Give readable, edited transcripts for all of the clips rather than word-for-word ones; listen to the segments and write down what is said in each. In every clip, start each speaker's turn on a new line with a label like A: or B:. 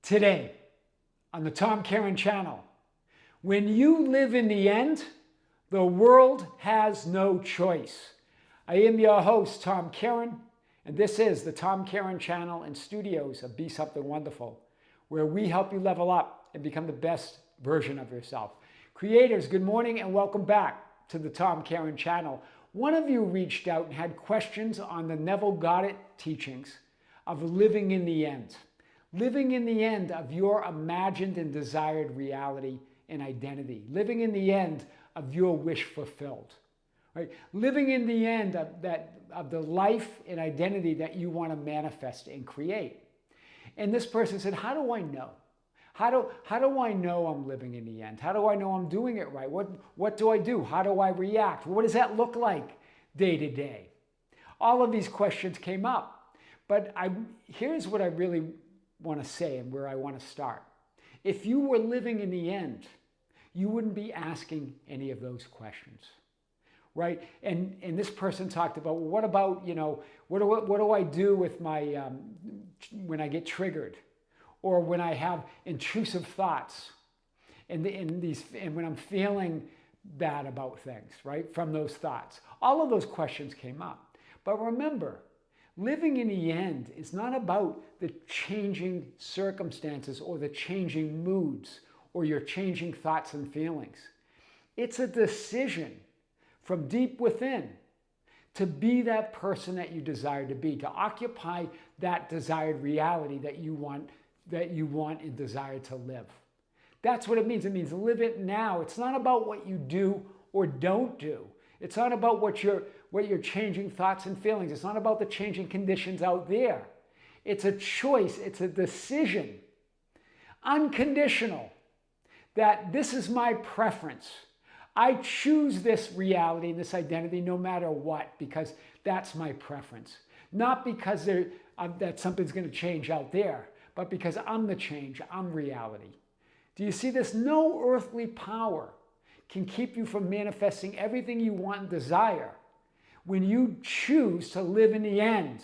A: Today on the Tom Kearin Channel, when you live in the end, the world has no choice. I am your host, Tom Kearin, and this is the Tom Kearin Channel and studios of Be Something Wonderful, where we help you level up and become the best version of yourself. Creators, good morning and welcome back to the Tom Kearin Channel. One of you reached out and had questions on the Neville Goddard teachings of living in the end. Living in the end of your imagined and desired reality and identity. Living in the end of your wish fulfilled. Right? Living in the end of the life and identity that you want to manifest and create. And this person said, how do I know? How do I know I'm living in the end? How do I know I'm doing it right? What do I do? How do I react? What does that look like day to day? All of these questions came up. But here's what I really want to say and where I want to start. If you were living in the end, you wouldn't be asking any of those questions, right? And this person talked about, well, what about, what do I do with my, when I get triggered, or when I have intrusive thoughts, and when I'm feeling bad about things, right? From those thoughts. All of those questions came up. But remember, living in the end is not about the changing circumstances or the changing moods or your changing thoughts and feelings. It's a decision from deep within to be that person that you desire to be, to occupy that desired reality that you want and desire to live. That's what it means. It means live it now. It's not about what you do or don't do. It's not about what your changing thoughts and feelings. It's not about the changing conditions out there. It's a choice. It's a decision. Unconditional. That this is my preference. I choose this reality and this identity no matter what, because that's my preference. Not because that something's going to change out there, but because I'm the change. I'm reality. Do you see this? No earthly power can keep you from manifesting everything you want and desire when you choose to live in the end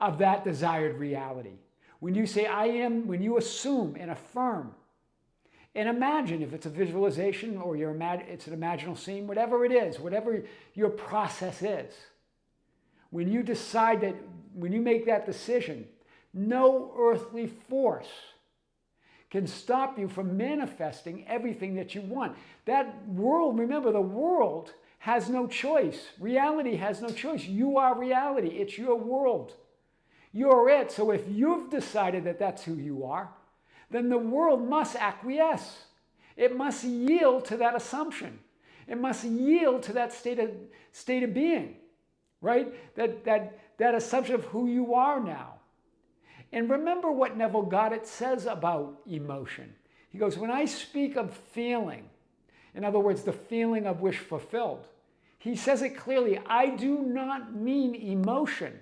A: of that desired reality. When you say, I am, when you assume and affirm and imagine, if it's a visualization or it's an imaginal scene, whatever it is, whatever your process is, when you decide that, when you make that decision, no earthly force can stop you from manifesting everything that you want. That world, remember, the world has no choice. Reality has no choice. You are reality. It's your world. You're it. So if you've decided that that's who you are, then the world must acquiesce. It must yield to that assumption. It must yield to that state of being, right? That assumption of who you are now. And remember what Neville Goddard says about emotion. He goes, when I speak of feeling, in other words, the feeling of wish fulfilled, he says it clearly, I do not mean emotion,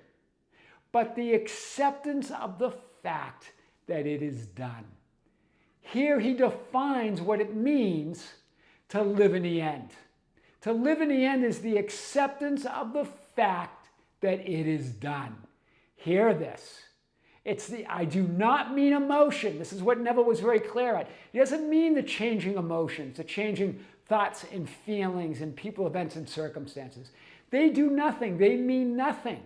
A: but the acceptance of the fact that it is done. Here he defines what it means to live in the end. To live in the end is the acceptance of the fact that it is done. Hear this. I do not mean emotion. This is what Neville was very clear at. He doesn't mean the changing emotions, the changing thoughts and feelings and people, events, and circumstances. They do nothing. They mean nothing.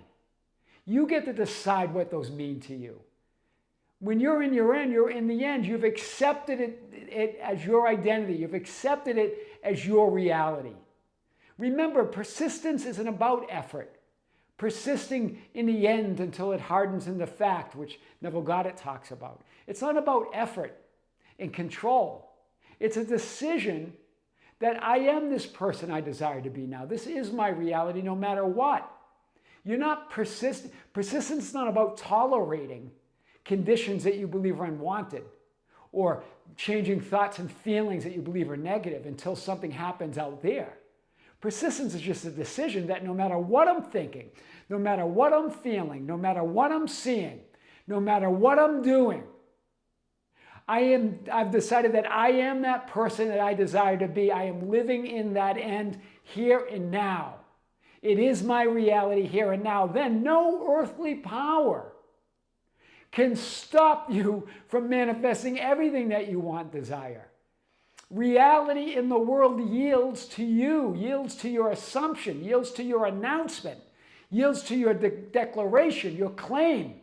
A: You get to decide what those mean to you. When you're in your end, you're in the end. You've accepted it as your identity. You've accepted it as your reality. Remember, persistence isn't about effort. Persisting in the end until it hardens into fact, which Neville Goddard talks about. It's not about effort and control. It's a decision that I am this person I desire to be now. This is my reality no matter what. You're not persistent. Persistence is not about tolerating conditions that you believe are unwanted or changing thoughts and feelings that you believe are negative until something happens out there. Persistence is just a decision that no matter what I'm thinking, no matter what I'm feeling, no matter what I'm seeing, no matter what I'm doing, I've decided that I am that person that I desire to be. I am living in that end here and now. It is my reality here and now. Then no earthly power can stop you from manifesting everything that you want, desire. Reality in the world yields to you, yields to your assumption, yields to your announcement, yields to your declaration, your claim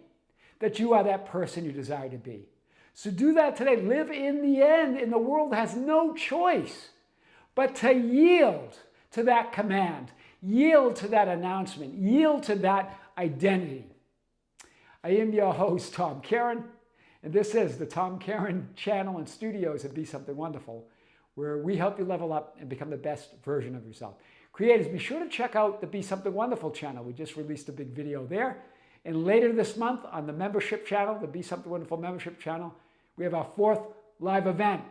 A: that you are that person you desire to be. So do that today. Live in the end, and the world has no choice but to yield to that command, yield to that announcement, yield to that identity. I am your host, Tom Kearin, and this is the Tom Kearin Channel and Studios at Be Something Wonderful, where we help you level up and become the best version of yourself. Creators, be sure to check out the Be Something Wonderful channel. We just released a big video there. And later this month on the membership channel, the Be Something Wonderful membership channel, we have our 4th live event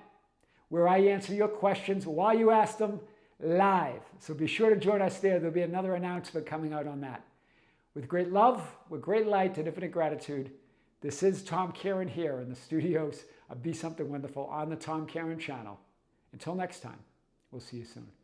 A: where I answer your questions while you ask them live. So be sure to join us there. There'll be another announcement coming out on that. With great love, with great light and infinite gratitude, this is Tom Kearin here in the studios of Be Something Wonderful on the Tom Kearin Channel. Until next time, we'll see you soon.